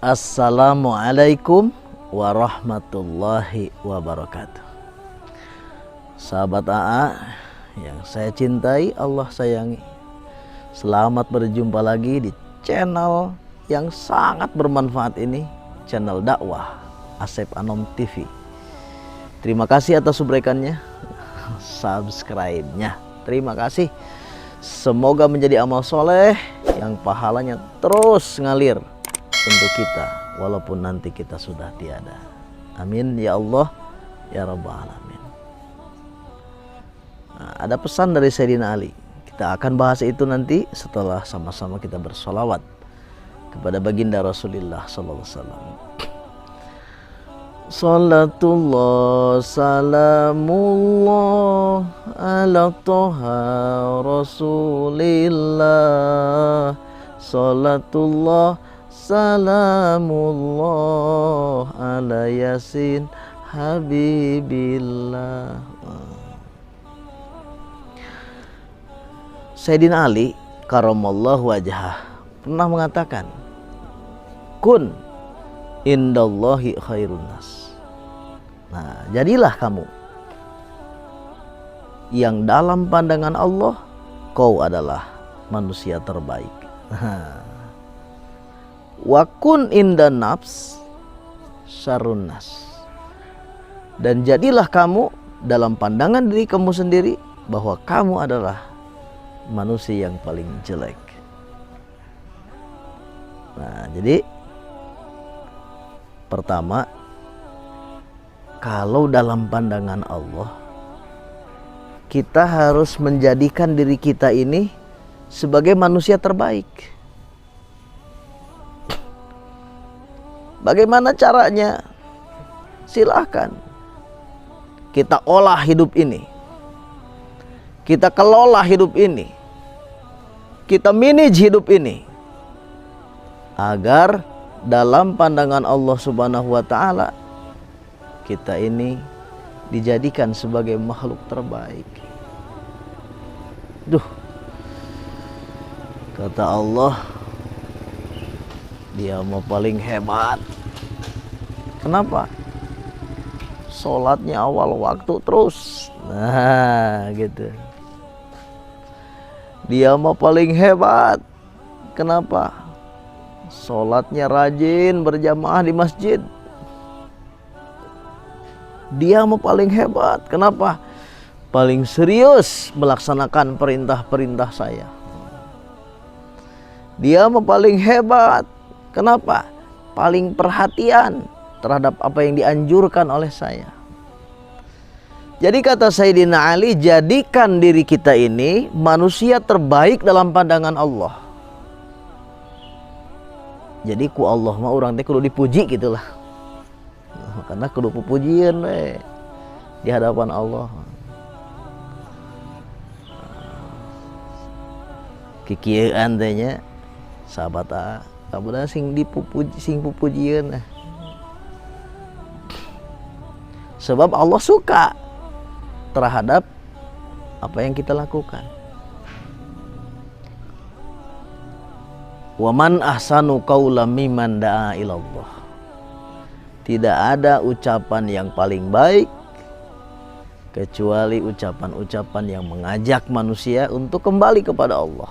Assalamualaikum warahmatullahi wabarakatuh. Sahabat AA yang saya cintai, Allah sayangi, selamat berjumpa lagi di channel yang sangat bermanfaat ini, channel dakwah Asep Anom TV. Terima kasih atas subscribe-nya, subscribe-nya. Terima kasih. Semoga menjadi amal soleh yang pahalanya terus ngalir untuk kita walaupun nanti kita sudah tiada. Amin ya Allah ya Rabbal Alamin. Nah, ada pesan dari Sayyidina Ali. Kita akan bahas itu nanti setelah sama-sama kita bersolawat kepada baginda Rasulullah sallallahu alaihi wasallam. Salatullah salamullah ala toha Rasulillah. Salatullah salamullah ala yasin habibillah. Sayyidina Ali karamallahu wajhah pernah mengatakan, kun indallahi khairun nas. Nah, jadilah kamu yang dalam pandangan Allah kau adalah manusia terbaik. Wa kun indan nafs syarrun nas. Dan jadilah kamu dalam pandangan diri kamu sendiri bahwa kamu adalah manusia yang paling jelek. Nah, jadi pertama, kalau dalam pandangan Allah, kita harus menjadikan diri kita ini sebagai manusia terbaik. Bagaimana caranya? Silahkan kita olah hidup ini, kita kelola hidup ini, kita manage hidup ini, agar dalam pandangan Allah Subhanahu wa Ta'ala kita ini dijadikan sebagai makhluk terbaik. Duh, kata Allah, dia mau paling hebat. Kenapa? Sholatnya awal waktu terus. Nah, gitu. Dia mau paling hebat. Kenapa? Sholatnya rajin berjamaah di masjid. Dia mau paling hebat. Kenapa? Paling serius melaksanakan perintah-perintah saya. Dia mau paling hebat. Kenapa? Paling perhatian terhadap apa yang dianjurkan oleh saya. Jadi kata Sayyidina Ali, jadikan diri kita ini manusia terbaik dalam pandangan Allah. Jadi ku Allah mah orang teh kudu dipuji gitulah. Karena kudu pujian we di hadapan Allah. Kikieuan teh nya sahabat A, kabudahan sing dipuji sing pupujian. Sebab Allah suka terhadap apa yang kita lakukan. Wa man ahsanu qawlan mimman da'a ilallah. Tidak ada ucapan yang paling baik kecuali ucapan-ucapan yang mengajak manusia untuk kembali kepada Allah.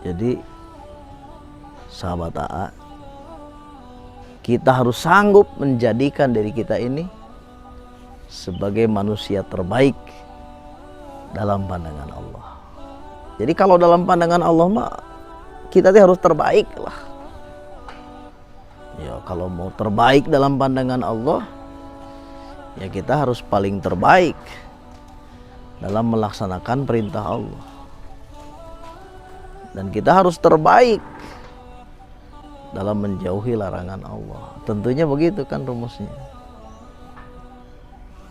Jadi sahabat AA, kita harus sanggup menjadikan diri kita ini sebagai manusia terbaik dalam pandangan Allah. Jadi kalau dalam pandangan Allah mah kita harus terbaik lah. Ya, kalau mau terbaik dalam pandangan Allah, ya kita harus paling terbaik dalam melaksanakan perintah Allah. Dan kita harus terbaik dalam menjauhi larangan Allah. Tentunya begitu kan rumusnya.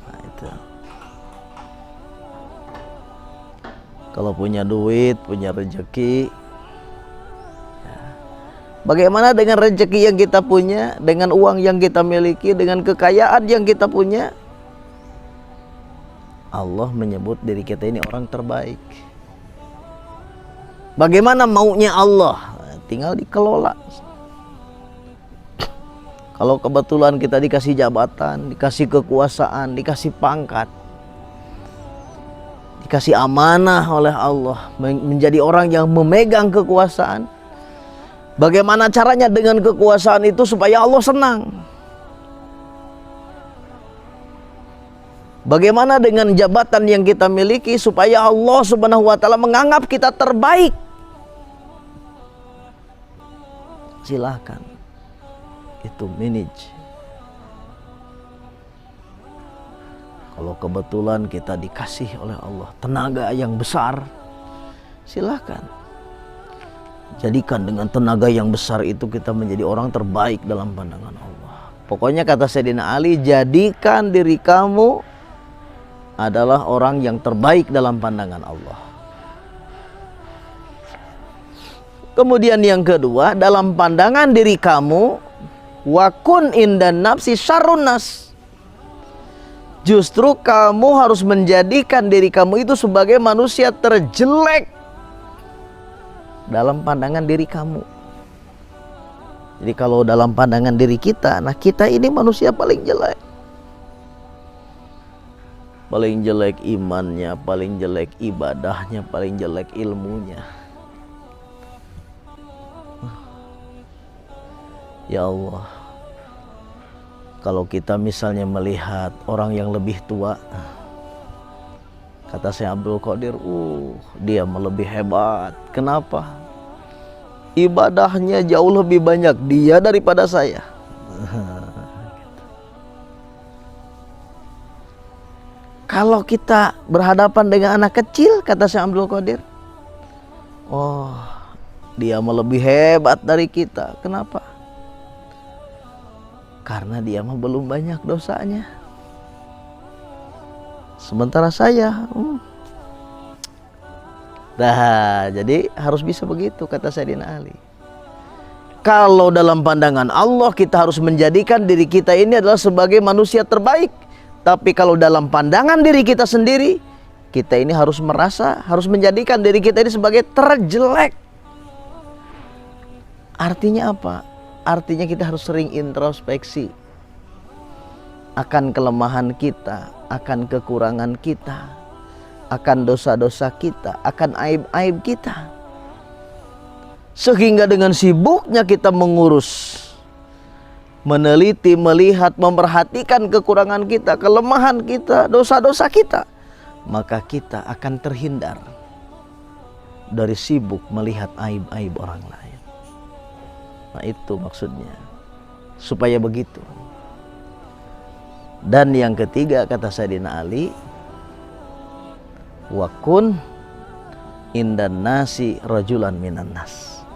Nah, itu. Kalau punya duit, punya rezeki, ya. Bagaimana dengan rezeki yang kita punya, dengan uang yang kita miliki, dengan kekayaan yang kita punya? Allah menyebut diri kita ini orang terbaik. Bagaimana maunya Allah? Tinggal dikelola. Kalau kebetulan kita dikasih jabatan, dikasih kekuasaan, dikasih pangkat, dikasih amanah oleh Allah, menjadi orang yang memegang kekuasaan, bagaimana caranya dengan kekuasaan itu supaya Allah senang? Bagaimana dengan jabatan yang kita miliki supaya Allah Subhanahu wa taala menganggap kita terbaik? Silakan. Itu manage. Kalau kebetulan kita dikasih oleh Allah tenaga yang besar, silakan. Jadikan dengan tenaga yang besar itu kita menjadi orang terbaik dalam pandangan Allah. Pokoknya kata Sayyidina Ali, jadikan diri kamu adalah orang yang terbaik dalam pandangan Allah. Kemudian yang kedua, dalam pandangan diri kamu, wakun indan nafsi syarrun nas. Justru kamu harus menjadikan diri kamu itu sebagai manusia terjelek dalam pandangan diri kamu. Jadi kalau dalam pandangan diri kita, nah kita ini manusia paling jelek. Paling jelek imannya, paling jelek ibadahnya, paling jelek ilmunya. Ya Allah, kalau kita misalnya melihat orang yang lebih tua, kata Syekh Abdul Qadir, dia lebih hebat. Kenapa? Ibadahnya jauh lebih banyak dia daripada saya. Kalau kita berhadapan dengan anak kecil, kata Syekh Abdul Qadir, dia lebih hebat dari kita. Kenapa? Karena dia belum banyak dosanya. Sementara saya, jadi harus bisa begitu, kata Sayyidina Ali. Kalau dalam pandangan Allah kita harus menjadikan diri kita ini adalah sebagai manusia terbaik. Tapi kalau dalam pandangan diri kita sendiri, kita ini harus menjadikan diri kita ini sebagai terjelek. Artinya apa? Artinya kita harus sering introspeksi akan kelemahan kita, akan kekurangan kita, akan dosa-dosa kita, akan aib-aib kita. Sehingga dengan sibuknya kita mengurus, meneliti, melihat, memperhatikan kekurangan kita, kelemahan kita, dosa-dosa kita, maka kita akan terhindar dari sibuk melihat aib-aib orang lain. Nah itu maksudnya, supaya begitu. Dan yang ketiga kata Sayyidina Ali, wakun indan nasi rajulan minan nas.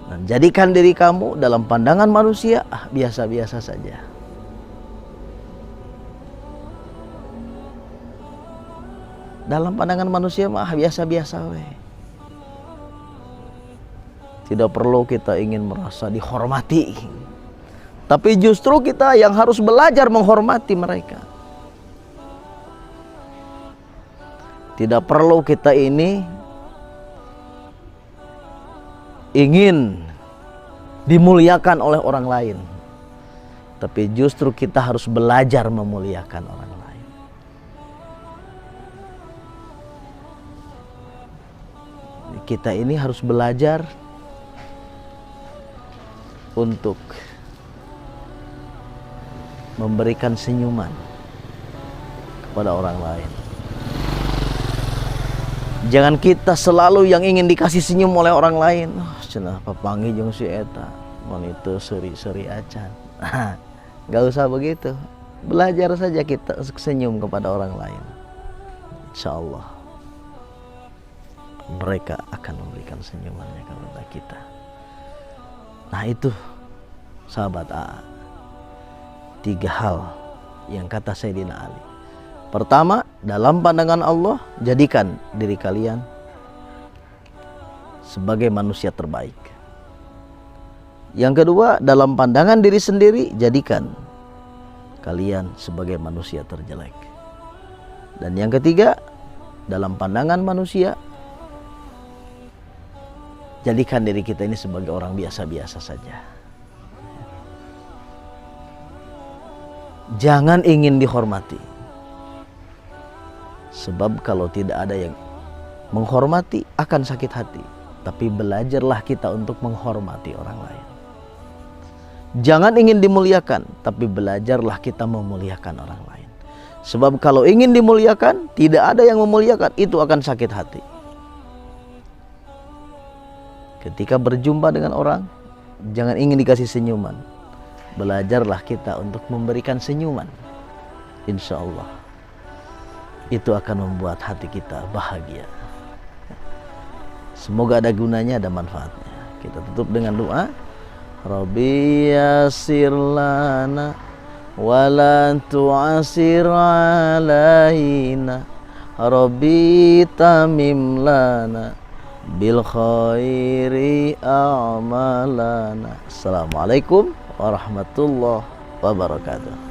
Dan jadikan diri kamu dalam pandangan manusia biasa-biasa saja. Dalam pandangan manusia biasa-biasa weh. Tidak perlu kita ingin merasa dihormati, tapi justru kita yang harus belajar menghormati mereka. Tidak perlu kita ini ingin dimuliakan oleh orang lain, tapi justru kita harus belajar memuliakan orang lain. Kita ini harus belajar untuk memberikan senyuman kepada orang lain. Jangan kita selalu yang ingin dikasih senyum oleh orang lain. Cenah papangi jeung si eta, mun itu seri-seri acan. Gak usah begitu. Belajar saja kita senyum kepada orang lain. Insyaallah mereka akan memberikan senyumannya kepada kita. Nah itu sahabat AA, 3 hal yang kata Sayyidina Ali. Pertama, dalam pandangan Allah, jadikan diri kalian sebagai manusia terbaik. Yang kedua, dalam pandangan diri sendiri, jadikan kalian sebagai manusia terjelek. Dan yang ketiga, dalam pandangan manusia, jadikan diri kita ini sebagai orang biasa-biasa saja. Jangan ingin dihormati. Sebab kalau tidak ada yang menghormati akan sakit hati. Tapi belajarlah kita untuk menghormati orang lain. Jangan ingin dimuliakan, tapi belajarlah kita memuliakan orang lain. Sebab kalau ingin dimuliakan, tidak ada yang memuliakan, itu akan sakit hati. Ketika berjumpa dengan orang, jangan ingin dikasih senyuman. Belajarlah kita untuk memberikan senyuman. Insya Allah itu akan membuat hati kita bahagia. Semoga ada gunanya, ada manfaatnya. Kita tutup dengan doa. Rabbi yassir lana wa la tu'assir alaina. Rabbi tamim lana bil khairi a'malana. Assalamualaikum warahmatullahi wabarakatuh.